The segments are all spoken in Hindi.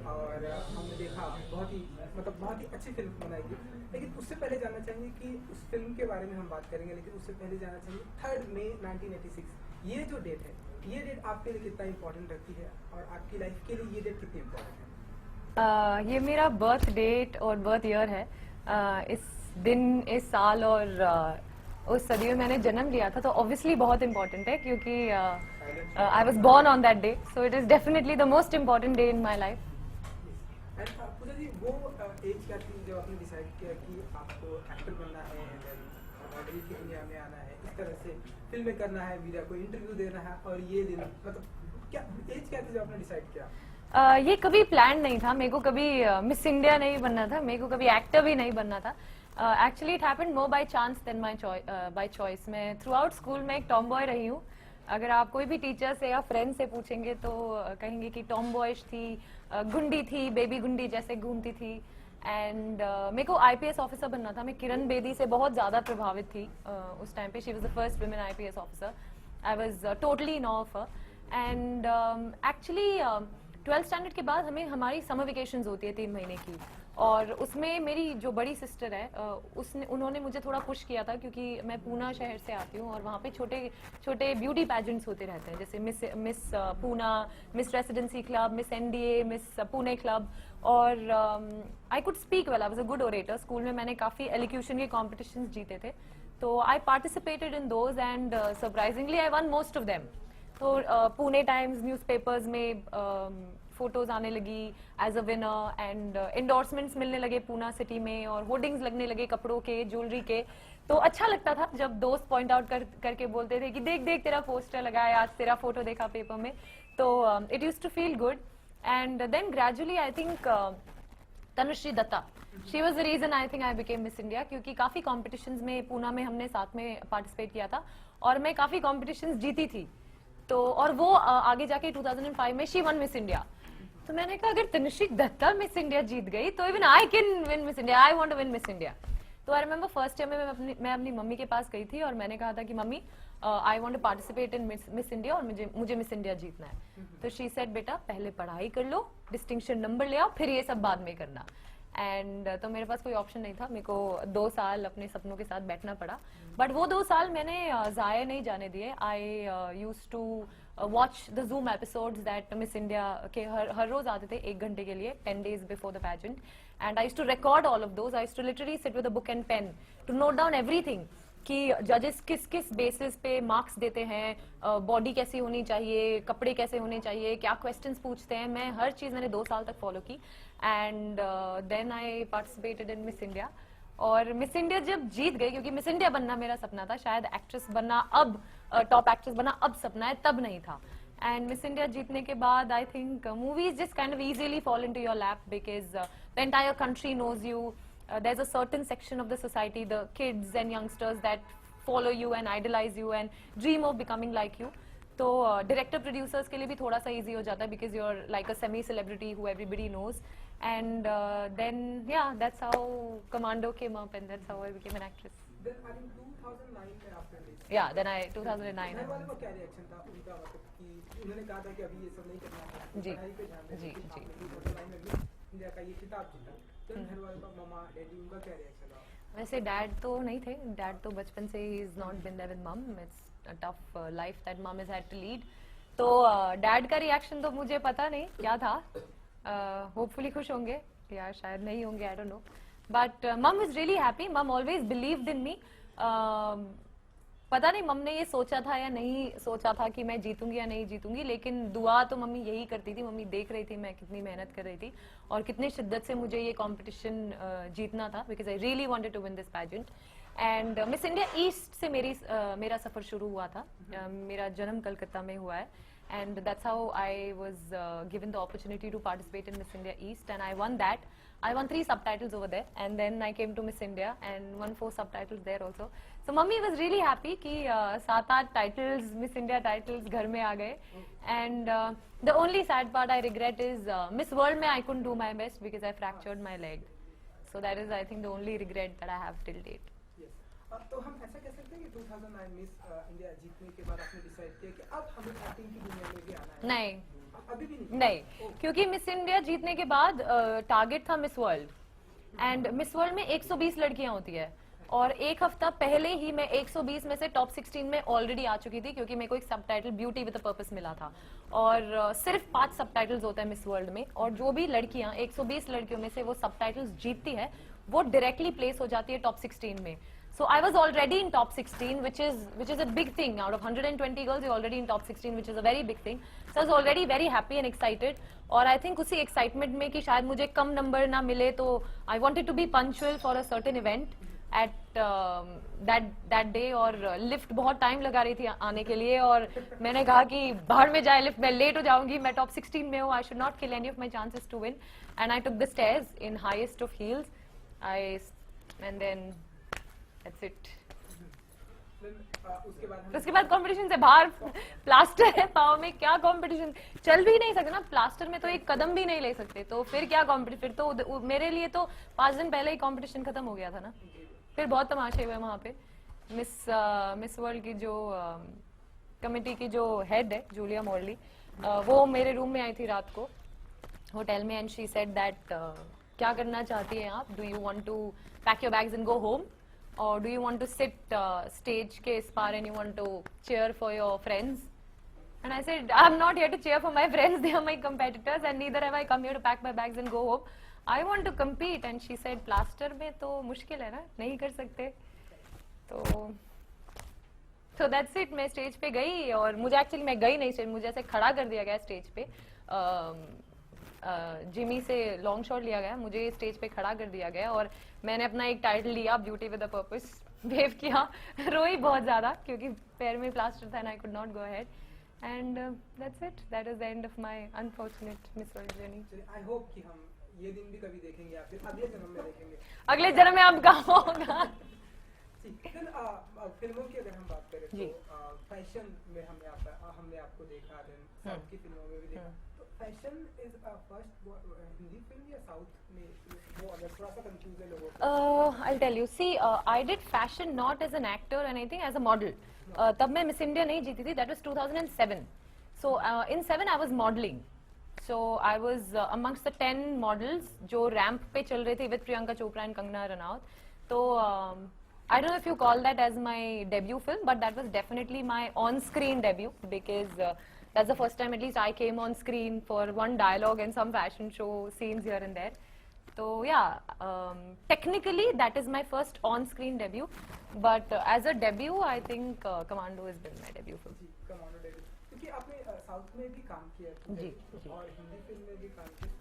और हमने देखा बहुत ही बहुत ही अच्छी फिल्म बनाई गई। लेकिन उससे पहले जानना चाहेंगे कि उस फिल्म के बारे में हम बात करेंगे, लेकिन उससे पहले जानना चाहेंगे 3 मई 1986 ये जो डेट है, ये डेट आपके लिए कितना इम्पोर्टेंट रखती है और आपकी लाइफ के लिए ये डेट कितनी इम्पोर्टेंट है? ये मेरा बर्थ डेट और बर्थ ईयर है। इस दिन, इस साल और उस सदी में मैंने जन्म लिया था, तो ऑब्वियसली बहुत इंपॉर्टेंट है क्योंकि I was born on that day, so it is definitely the most important day in my life. Pooja ji, वो एज क्या थी जब आपने डिसाइड किया कि आपको एक्टर बनना है, मॉडलिंग की दुनिया में आना है, इस तरह से फिल्में करना है, मीडिया को इंटरव्यू देना है, और ये दिन क्या एज क्या थी जब आपने डिसाइड किया? ये कभी प्लान नहीं था, मेरे को कभी मिस इंडिया नहीं बनना था, मेरे को कभी एक्टर भी नहीं बनना था। Actually it happened more by chance than by choice. मैं थ्रू आउट स्कूल में एक टॉम बॉय रही हूँ। अगर आप कोई भी टीचर से या फ्रेंड से पूछेंगे तो कहेंगे कि टॉम बॉयश थी, गुंडी थी, बेबी गुंडी जैसे घूमती थी। एंड मेरे को आईपीएस ऑफिसर बनना था। मैं किरण बेदी से बहुत ज़्यादा प्रभावित थी उस टाइम पे। She was the first women IPS officer. I was totally in of her. And actually 12th standard के बाद हमें हमारी समर वेकेशंस होती है 3 महीने की, और उसमें मेरी जो बड़ी सिस्टर है उन्होंने मुझे थोड़ा पुश किया था क्योंकि मैं पूना शहर से आती हूँ और वहाँ पे छोटे छोटे ब्यूटी पैजेंट्स होते रहते हैं, जैसे miss Poona, miss residency club, miss NDA, miss Pune club. और I could speak well, I was a good orator. School में मैंने काफ़ी एलिक्यूशन के कॉम्पिटिशन्स जीते थे, तो I participated in those and surprisingly I won most of them. तो पुणे टाइम्स न्यूज़पेपर्स में फोटोज आने लगी as a winner, and endorsements मिलने लगे पूना सिटी में, और होर्डिंग्स लगने लगे कपड़ों के, ज्वेलरी के। तो अच्छा लगता था जब दोस्त पॉइंट आउट करके बोलते थे कि देख देख तेरा पोस्टर लगा है, आज तेरा फोटो देखा पेपर में। तो it used to feel good. And then gradually I think Tanushree Datta, she was the reason I think I became Miss India, क्योंकि काफी कॉम्पिटिशन्स में पूना में हमने साथ में पार्टिसिपेट किया था और मैं काफी कॉम्पिटिशन्स जीती थी। तो और वो आगे जाके 2005 में शी वन मिस इंडिया। तो मैंने कहा अगर तनुश्री दत्ता मिस इंडिया जीत गई तो even I can win Miss India, I want to win Miss India. तो आई रिमेंबर फर्स्ट ईयर में मैं अपनी मम्मी के पास गई थी और मैंने कहा था कि mummy I want to participate in Miss India और मुझे मिस इंडिया जीतना है। तो शी सेड बेटा पहले पढ़ाई कर लो, डिस्टिंक्शन नंबर ले आओ, फिर ये सब बाद में करना। एंड तो मेरे पास कोई ऑप्शन नहीं था, मेरे को 2 साल अपने सपनों के साथ बैठना पड़ा। बट वो 2 साल मैंने ज़ाया नहीं जाने दिए। I used to watch the zoom episodes that Miss India के हर रोज आते थे 1 घंटे के लिए, 10 days before the pageant. And I used to record all of those. I used to literally sit with a book and pen to note down everything कि जजेस किस किस बेसिस पे मार्क्स देते हैं, बॉडी कैसी होनी चाहिए, कपड़े कैसे होने चाहिए, क्या क्वेश्चंस पूछते हैं। मैं हर चीज़ मैंने 2 साल तक फॉलो की। And then I participated in Miss India. और मिस इंडिया जब जीत गई, क्योंकि मिस इंडिया बनना मेरा सपना था, शायद एक्ट्रेस बनना अब टॉप एक्ट्रेस बनना अब सपना है, तब नहीं था। एंड मिस इंडिया जीतने के बाद I think movies just kind of easily fall into your lap because the entire country knows you. There's a certain section of the society, the kids and youngsters, that follow you and idolize you and dream of becoming like you. तो डायरेक्टर प्रोड्यूसर्स के लिए भी थोड़ा सा इजी हो जाता है because you are like a semi celebrity who everybody knows. And then yeah that's how Commando came up and that's how I became an actress. Yeah then I 2009। घर वालों का क्या रिएक्शन था उनका, कि उन्होंने कहा था कि अभी ये सब नहीं करना है, जी पढ़ाई पे ध्यान दें, जी जी। 2009 में भी इंडिया का ये खिताब जीता, तो घर वालों का, मम्मा डैडी, उनका क्या रिएक्शन था? वैसे डैड तो नहीं थे, डैड तो बचपन से ही is not been there with mum. It's a tough life that mum has had to lead. तो डैड का रिएक्शन तो मुझे पता नहीं क्या था। होपफुली खुश होंगे या शायद नहीं होंगे, आई डोंट नो। बट मम इज रियली हैप्पी। मम ऑलवेज बिलीव्ड इन मी। पता नहीं मम ने ये सोचा था या नहीं सोचा था कि मैं जीतूंगी या नहीं जीतूंगी, लेकिन दुआ तो मम्मी यही करती थी। मम्मी देख रही थी मैं कितनी मेहनत कर रही थी और कितनी शिद्दत से मुझे ये कंपटीशन जीतना था, because I really wanted to win this pageant. And Miss India east से मेरा सफर शुरू हुआ था। मेरा जन्म कलकत्ता में हुआ है, and that's how I was given the opportunity to participate in Miss India East, and I won that. I won 3 subtitles over there, and then I came to Miss India and won 4 subtitles there also. So mummy was really happy कि 7-8 titles, Miss India titles घर में आ गए. And the only sad part I regret is Miss World में I couldn't do my best because I fractured my leg. So that is I think the only regret that I have till date. तो हम ऐसा कह सकते हैं कि 2009 मिस इंडिया जीतने के बाद आपने डिसाइड किया कि अब हमें एक्टिंग की दुनिया में भी आना है? नहीं, अभी भी नहीं? नहीं, क्योंकि मिस इंडिया जीतने के बाद टारगेट था miss World, and miss world में 120 लड़कियां होती है, और एक हफ्ता पहले ही मैं 120 में से टॉप 16 में ऑलरेडी आ चुकी थी, क्योंकि मेरे को एक subtitle beauty with a purpose मिला था, और सिर्फ 5 सबटाइटल्स होता है मिस वर्ल्ड में, और जो भी लड़कियां 120 लड़कियों में से वो सबटाइटल्स जीतती है वो डायरेक्टली प्लेस हो जाती है टॉप 16 में. So I was already in top 16, which is a big thing. Out of 120 girls, you're already in top 16, which is a very big thing. So I was already very happy and excited. और I think उसी excitement में कि शायद मुझे कम नंबर ना मिले, तो I wanted to be punctual for a certain event at that day. और लिफ्ट बहुत टाइम लगा रही थी आने के लिए, और मैंने कहा कि बाहर में जाए लिफ्ट, मैं लेट हो जाऊंगी, मैं टॉप 16 में हूँ, I should not kill any of my chances to win. And I took the stairs in highest of heels. And then that's it. उसके बाद कंपटीशन से बाहर, प्लास्टर है पाँव में, क्या कंपटीशन, चल भी नहीं सकते ना प्लास्टर में, तो एक कदम भी नहीं ले सकते, तो फिर क्या कंपटीशन. फिर तो मेरे लिए तो 5 दिन पहले ही कंपटीशन खत्म हो गया था ना. फिर बहुत तमाशे हुए वहाँ पे. मिस वर्ल्ड की जो कमेटी की जो हेड है जूलिया मॉर्ली, वो मेरे रूम में आई थी रात को होटल में, एंड शी सेड दैट क्या करना चाहती हैं आप, do you want to pack your bags and go home, or do you want to sit stage ke is par and you want to cheer for your friends? And I said, I'm not here to cheer for my friends, they are my competitors, and neither have I come here to pack my bags and go home. I want to compete. And she said, plaster mein to mushkil hai na, nahi kar sakte. So that's it. मैं स्टेज पे गई, और मुझे एक्चुअली मैं गई नहीं स्टेज, मुझे ऐसे खड़ा कर दिया गया स्टेज पे, जिमी से लॉन्ग शॉट लिया गया, मुझे स्टेज पे खड़ा कर दिया गया, और मैंने अपना एक टाइटल लिया beauty with a purpose, wave किया, रोई बहुत ज्यादा क्योंकि पैर में प्लास्टर था and I could not go ahead, and that's it. That is the end of my unfortunate miss world journey. I hope कि हम ये दिन भी कभी देखेंगे, या फिर अगले जन्म में देखेंगे. अगले जन्म में अब कहाँ होगा. फिल्मों की अगर हम बात करें तो फैशन में हमने आपको देखा, साउथ की फिल्मों में भी देखा. Fashion is first Hindi film या साउथ में, वो अगर थोड़ा सा कंफ्यूज है लोगों को. I'll tell you. See, I did fashion not as an actor or anything, as a model. तब मैं मिस इंडिया नहीं जीती थी. That was 2007. So in 7 I was modeling. So I was amongst the 10 models जो रैंप पे चल रहे थे with प्रियंका चोपड़ा and कंगना रनौत. तो I don't know if you call that as my debut film, but that was definitely my on-screen debut, because that's the first time at least I came on screen for one dialogue and some fashion show scenes here and there. So yeah, technically that is my first on-screen debut, but as a debut I think Commando has been my debut film. जी, कमांडो डेब्यू, क्योंकि आपने साउथ में भी काम किया है जी, जी. और हिंदी फिल्म में भी काम किया.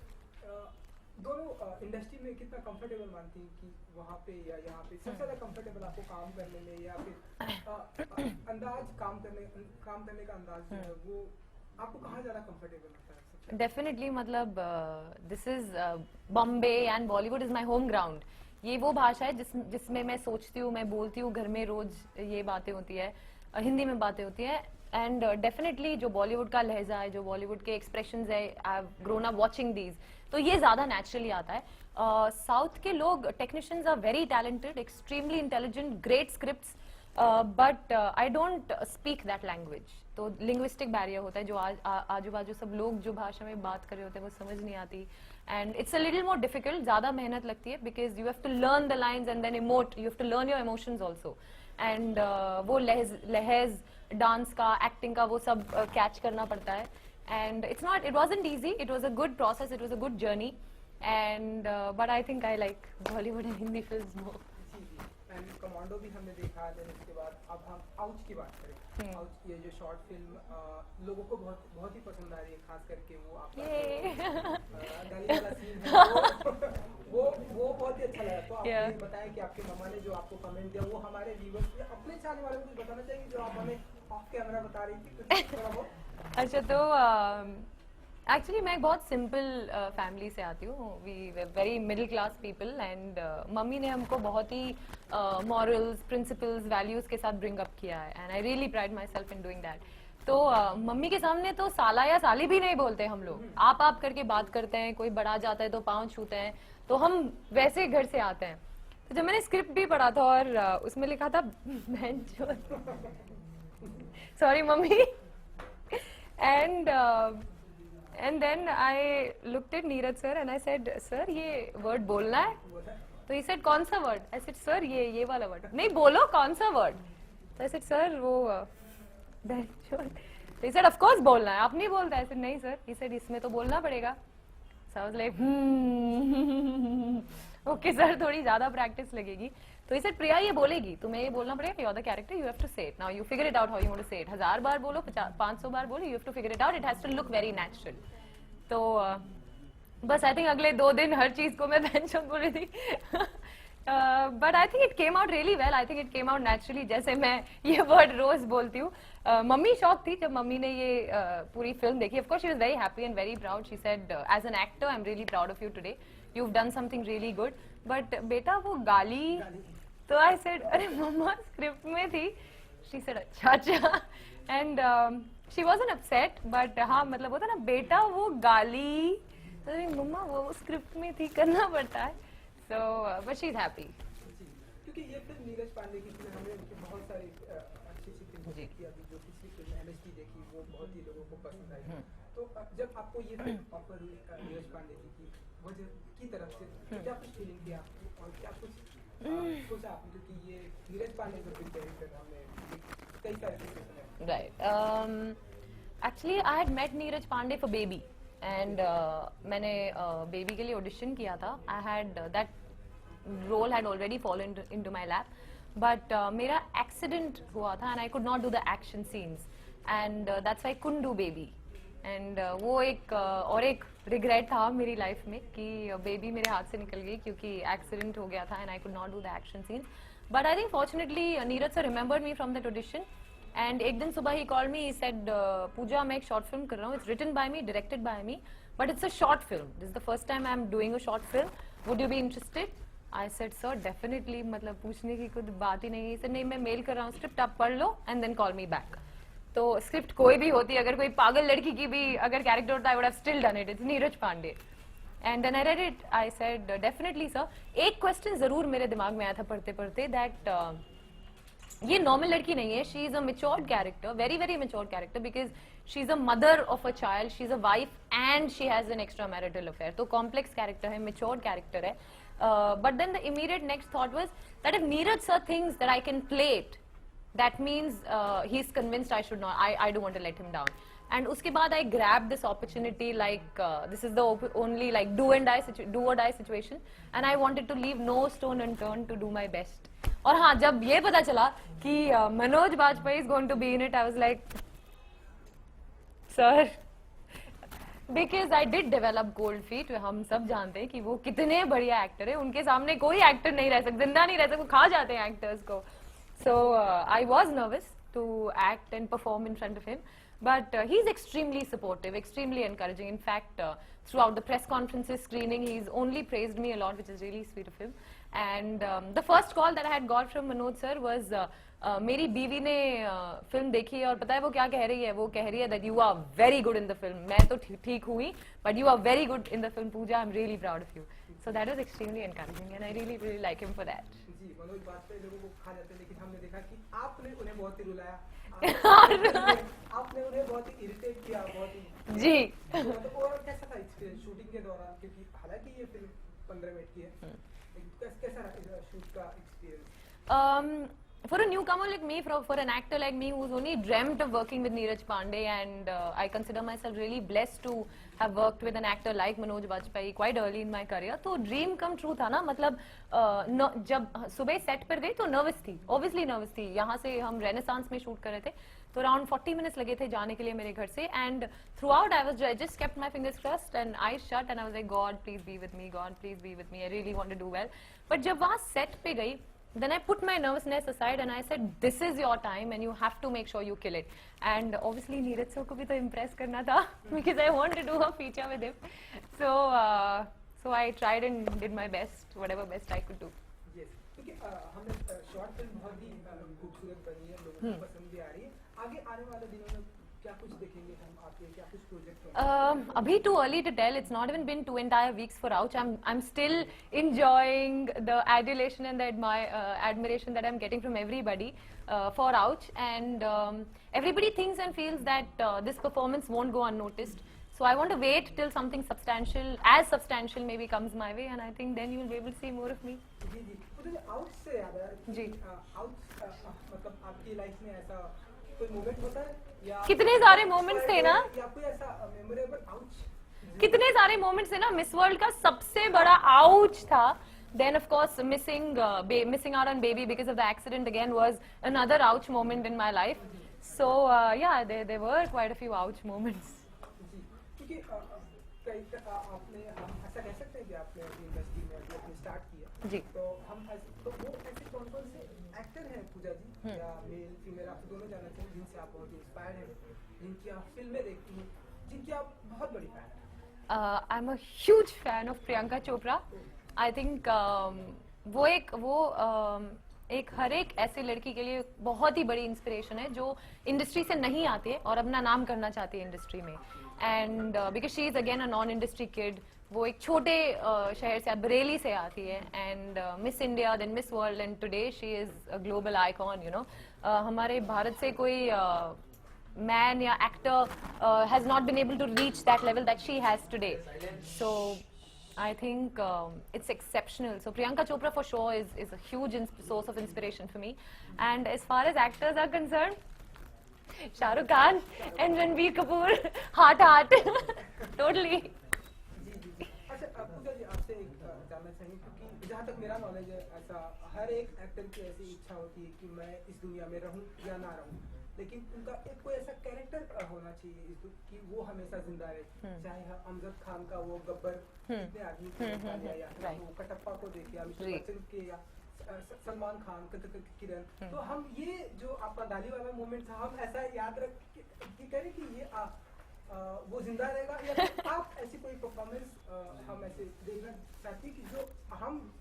दोनों इंडस्ट्री में कितना कंफर्टेबल मानती हैं कि वहाँ पे या यहाँ पे सबसे ज़्यादा कंफर्टेबल आपको काम करने में, या फिर अंदाज काम करने का अंदाज जो है वो आपको कहाँ ज़्यादा कंफर्टेबल लगता है? डेफिनेटली, मतलब this is Bombay and Bollywood is my home ground. ये वो भाषा है जिसमें मैं सोचती हूँ, मैं बोलती हूँ, घर में रोज ये बातें होती है, हिंदी में बातें होती है. एंड डेफिनेटली जो बॉलीवुड का लहजा है, जो बॉलीवुड के एक्सप्रेशंस है, I have grown up watching these, तो ये ज्यादा नेचुरली आता है. साउथ के लोग technicians are very talented, extremely intelligent, great scripts, but I don't speak that language. तो लिंग्विस्टिक बैरियर होता है, जो आजू बाजू सब लोग जो भाषा में बात कर रहे होते हैं वो समझ नहीं आती, and it's a little more difficult, ज्यादा मेहनत लगती है, because you have to learn the lines and then emote, you have to learn your emotions also, and वो लहज डांस का, एक्टिंग का, वो सब कैच करना पड़ता है. And it wasn't easy, it was a good process, it was a good journey, and but I think I like Bollywood and Hindi films more. And commando भी हमने देखा, देन उसके बाद अब हम आउच की बात करें. आउच ये जो शॉर्ट फिल्म लोगों को बहुत ही पसंद आ रही है, खास करके वो आपका गली वाला सीन है, वो बहुत ही अच्छा लगा. तो आप ये बताएं कि आपके मम्मा ने जो आपको कमेंट दिया वो हमारे व्यूअर्स या अपने चाहने वालों को कुछ बताना चाहिए जो आप हमें ऑफ कैमरा बता रही थी. अच्छा, तो एक्चुअली मैं एक बहुत सिंपल फैमिली से आती हूँ. We very middle class people, and mummy ने हमको बहुत ही मॉरल्स, प्रिंसिपल्स, वैल्यूज के साथ ब्रिंग अप किया है, and I really pride my self in doing that. तो मम्मी के सामने तो साला या साली भी नहीं बोलते हम लोग, आप करके बात करते हैं. कोई बड़ा जाता है तो पाँव छूते हैं, तो हम वैसे घर से आते हैं. तो जब मैंने स्क्रिप्ट भी पढ़ा था और उसमें लिखा था sorry mummy, And then I looked at Neeraj sir and I said, sir, ये word बोलना है? तो he said, कौन सा word? I said, sir, ये वाला word. नहीं बोलो कौन सा word? तो I said, sir, वो तो he said, of course बोलना है. आप नहीं बोलता? I said, नहीं sir. He said, इसमें तो बोलना पड़ेगा. So I was like, okay sir, थोड़ी ज़्यादा practice लगेगी. तो he said, प्रिया ये बोलेगी, तुम्हें ये बोलना पड़ेगा. You're the character, you have to say it. Now you figure it out how you want to say it. 1000 बार बोलो, 500 बार बोलो, you have to figure it out. It has to look very natural. तो बस I think अगले 2 दिन हर चीज़ को मैं बेंच बोल रही थी. But I think it came out really well. I think it came out naturally. जैसे मैं ये word रोज बोलती हूँ. मम्मी शॉक थी जब मम्मी ने ये पूरी फिल्म देखी. Of course she was very happy and very proud. She said, as an actor, I'm really proud of you today. You've done something really good. But बेटा वो गाली तो I said, अरे मम्मा स्क्रिप्ट में थी. She said, अच्छा. And she wasn't upset. But हाँ मतलब होता ना बेटा वो गाली तो मम्मा वो स्क्रिप्ट में थी करना पड़ता है. So, but she's happy. क्योंकि ये फिल्म नीरज पांडे की फिल्म हमने बहुत सारी अच्छी फिल्म देखी अभी जो पिछली फिल्म एमएसटी देखी वो बहुत ही लोगों को पसंद आई. तो जब आपको ये फिल्म ऑफर हुई नीरज पांडे जी की वजह की तरफ से तो क्या कुछ फीलिंग थी आपको और क्या कुछ सोचा आपने क्योंकि ये नीरज पांडे जो फिल्म कैरेक्टर हमने कई सारे फिल्म में. Right. Actually, I had met Neeraj Pandey for Baby. And मैंने बेबी के लिए ऑडिशन किया था. I had that role had already fallen into my lap, but मेरा accident हुआ था and I could not do the action scenes, and that's why I couldn't do Baby. And वो एक और एक regret था मेरी life में कि बेबी मेरे हाथ से निकल गई क्योंकि accident हो गया था and I could not do the action scenes. But I think fortunately Neeraj sir remembered me from that audition. And एक दिन सुबह he called me, he said, पूजा मैं एक short film कर रहा हूँ, it's written by me, directed by me, but it's a short film. This is the first time I'm doing a short film. Would you be interested? I said, sir, definitely. मतलब पूछने की कुछ बात ही नहीं है. He said, नहीं मैं मेल कर रहा हूँ, script आप पढ़ लो and then call me back. तो script कोई भी होती, अगर कोई पागल लड़की की भी अगर character होता, I would have still done it. It's Neeraj Pandey. And then I read it. I said, definitely, sir. एक question जरूर मेरे दिमाग में आया था पढ़ते पढ़ते that ये नॉर्मल लड़की नहीं है. She is a matured character, very very matured character, because she is a mother of a child, she is a wife and she has an extra marital affair. तो कॉम्प्लेक्स कैरेक्टर है, मेच्योर्ड कैरेक्टर है. But then the immediate next thought was that if Neeraj sir thinks that I can play it, that means he is convinced I should not, I don't want to let him down. And उसके बाद I grabbed this opportunity like this is the only like do or die situation, and I wanted to leave no stone unturned to do my best. और हाँ जब ये पता चला कि Manoj Bajpayee is going to be in it, I was like, sir, because I did develop cold feet. हम सब जानते हैं कि वो कितने बढ़िया एक्टर है. उनके सामने कोई एक्टर नहीं रह सकता, जिंदा नहीं रह सकता, वो खा जाते हैं एक्टर्स को. So I was nervous to act and perform in front of him. But he's extremely supportive, extremely encouraging. In fact, throughout the press conferences, screening, he's only praised me a lot, which is really sweet of him. And the first call that I had got from Manoj sir was, मेरी बीवी ने फिल्म देखी है और पता है वो क्या कह रही है? वो कह रही है that you are very good in the film. मैं तो ठीक हुई, but you are very good in the film, Pooja. I'm really proud of you. So that was extremely encouraging, and I really, really like him for that. जी, मनोज बाजपेयी लोगों को खा जाते हैं, लेकिन हमने देखा कि आपने उन्हें बहुत ही रुलाया. आपने उन्हें बहुत ही इरिटेट किया, बहुत ही जी. तो और कैसा था एक्सपीरियंस शूटिंग के दौरान, क्योंकि हालांकि ये फिल्म 15 मिनट की है, कैसा रहा शूट का experience? For a newcomer like me, for an actor like me who's only dreamt of working with Neeraj Pandey, and I consider myself really blessed to have worked with an actor like Manoj Bajpayee quite early in my career. तो dream come true था ना. मतलब जब सुबह सेट पर गई तो नर्वस थी, obviously नर्वस थी. यहाँ से हम रेनेसांस में शूट कर रहे थे, तो अराउंड 40 मिनट्स लगे थे जाने के लिए मेरे घर से. And through out I just kept my fingers crossed and eyes shut, and I was like, God please be with me, God please be with me, I really want to do well. But जब वहाँ सेट पे गई, then I put my nervousness aside and I said, this is your time and you have to make sure you kill it. And obviously Neeraj sir को भी तो impress करना था because I want to do a feature with him. So I tried and did my best, whatever best I could do. Yes, क्योंकि हमने शॉर्ट फिल्म बहुत ही खूबसूरत बनी है, लोगों को पसंद भी आ रही है. आगे आने वाले दिनों में क्या कुछ देखेंगे हम आपके, क्या कुछ प्रोजेक्ट? अभी too early to tell. It's not even been 2 entire weeks for Ouch. I'm still enjoying the adulation and the admiration that I'm getting from everybody for Ouch, and everybody thinks and feels that this performance won't go unnoticed. So I want to wait till something substantial, as substantial maybe comes my way, and I think then you will be able to see more of me. जी जी, मुझे आउट से याद है जी। आउट मतलब आपकी लाइफ में ऐसा कोई मोमेंट होता है या कितने सारे moments थे ना? या कोई ऐसा मेमोरेबल आउट? कितने सारे मोमेंट्स थे ना. मिस वर्ल्ड का सबसे बड़ा आउच था. Then of course missing out on baby because of the accident again was another ouch moment in my life. So yeah, there were quite a few ouch moments. जी, क्योंकि आपने हम ऐसा कह सकते हैं कि आपने इंडस्ट्री में अपनी स्टार्ट किया जी. तो हम तो वो ऐसे कौन कौन से एक्टर हैं पूजा जी या मेल फीमेल आप दोनों जानना चाहिए जिनसे आप बहुत इंस्पायर्ड हैं, जिनकी आप फिल्में देखती हैं, जिनकी आप बहुत बड़ी फैन हैं? I'm a huge fan of Priyanka Chopra. I think वो एक हर एक ऐसे लड़की के लिए बहुत ही बड़ी इंस्पिरेशन है जो इंडस्ट्री से नहीं आती है और अपना नाम करना चाहती है इंडस्ट्री में. And because she is again a non industry kid. वो एक छोटे शहर से बरेली से आती है and Miss India then Miss World and today she is a global icon. You know हमारे भारत से कोई man या actor has not been able to reach that level that she has today. So I think it's exceptional. So Priyanka Chopra for sure is a huge source of inspiration for me. And as far as actors are concerned, Shah Rukh Khan and Ranbir Kapoor, heart totally. जी जी. अच्छा पूजा जी आपसे एक जानना चाहिए क्योंकि जहाँ तक मेरा नॉलेज है ऐसा हर एक एक्टर की ऐसी इच्छा होती है कि मैं इस दुनिया में रहूं या ना रहूं, लेकिन उनका एक कोई ऐसा कैरेक्टर होना चाहिए कि वो हमेशा जिंदा रहे. चाहे अमजद खान का वो गब्बर इतने आदमी को दिखा दिया या वो कटप्पा को देखिए, अमिताभ बच्चन के या सलमान खान किरण, तो हम ये जो आपका दाली वाला मोमेंट था हम ऐसा याद रख कि करें कि ये वो जिंदा रहेगा या फिर आप ऐसी कोई परफॉर्मेंस हम ऐसे देखना चाहती कि जो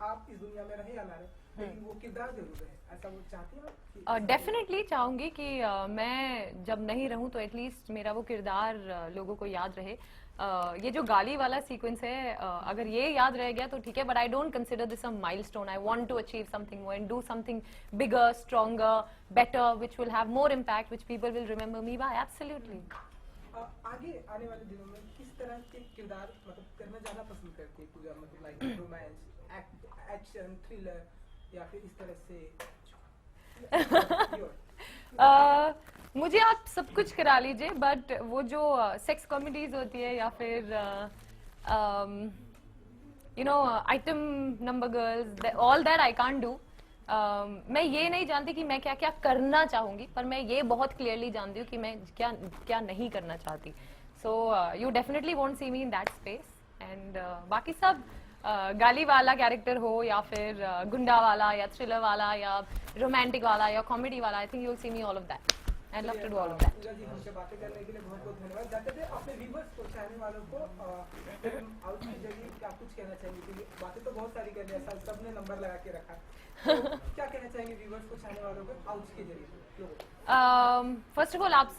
आप इस दुनिया में रहे या ना रहे लेकिन वो किरदार जरूर है, ऐसा वो चाहती हैं? डेफिनेटली चाहूंगी कि मैं जब नहीं रहूं तो एटलीस्ट मेरा वो किरदार लोगों को याद रहे. ये जो गाली वाला सीक्वेंस है अगर ये याद रह गया तो ठीक है, but I don't consider this a milestone. I want to achieve something more and do something bigger, stronger, better, which will have more impact, which people will remember me by. Absolutely. आगे आने वाले दिनों में किस तरह के किरदार मतलब करना ज्यादा पसंद करती है पूजा? मतलब लाइक रोमांस, एक्शन, थ्रिलर या फिर इस तरह से? मुझे आप सब कुछ करा लीजिए बट वो जो सेक्स कॉमेडीज होती है या फिर you know item number girls, all that I can't do. मैं ये नहीं जानती कि मैं क्या क्या करना चाहूंगी, पर मैं ये बहुत क्लियरली जानती हूँ कि मैं क्या क्या नहीं करना चाहती. So you definitely won't see me in that space. And बाकी सब गाली वाला कैरेक्टर हो या फिर गुंडा वाला या थ्रिलर वाला या रोमांटिक वाला या कॉमेडी वाला, I think you will see me all of that. I love to do all of that. Pooja ji हमसे बातें करने के लिए बहुत बहुत धन्यवाद. जाते थे अपने व्यूअर्स को, चाहने वालों को आउट के जरिए क्या कुछ कहना चाहिए? क्योंकि बातें तो बहुत सारी कर रही है, सबने नंबर लगा के रखा, तो क्या कहना चाहेंगे व्यूअर्स को, चाहने वालों को आउट के जरिए? फर्स्ट ऑफ ऑल आप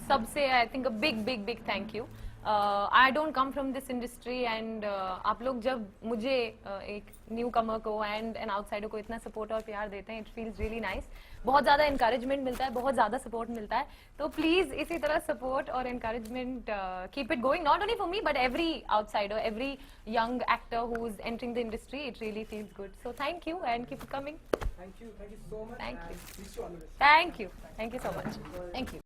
सबसे I think a big thank you. I don't come from this industry and आप लोग जब मुझे एक न्यू कमर को एंड एन आउटसाइडर को इतना सपोर्ट और प्यार देते हैं, इट फील्स रियली नाइस. बहुत ज़्यादा इंकरेजमेंट मिलता है, बहुत ज़्यादा सपोर्ट मिलता है. तो प्लीज़ इसी तरह सपोर्ट और encouragement keep it going, not only for me but every outsider, every young actor who is entering the industry. It really feels good. So thank you and keep it coming. Thank you so much. Thank you. Wish you all the best. Thank you so much. Thank you.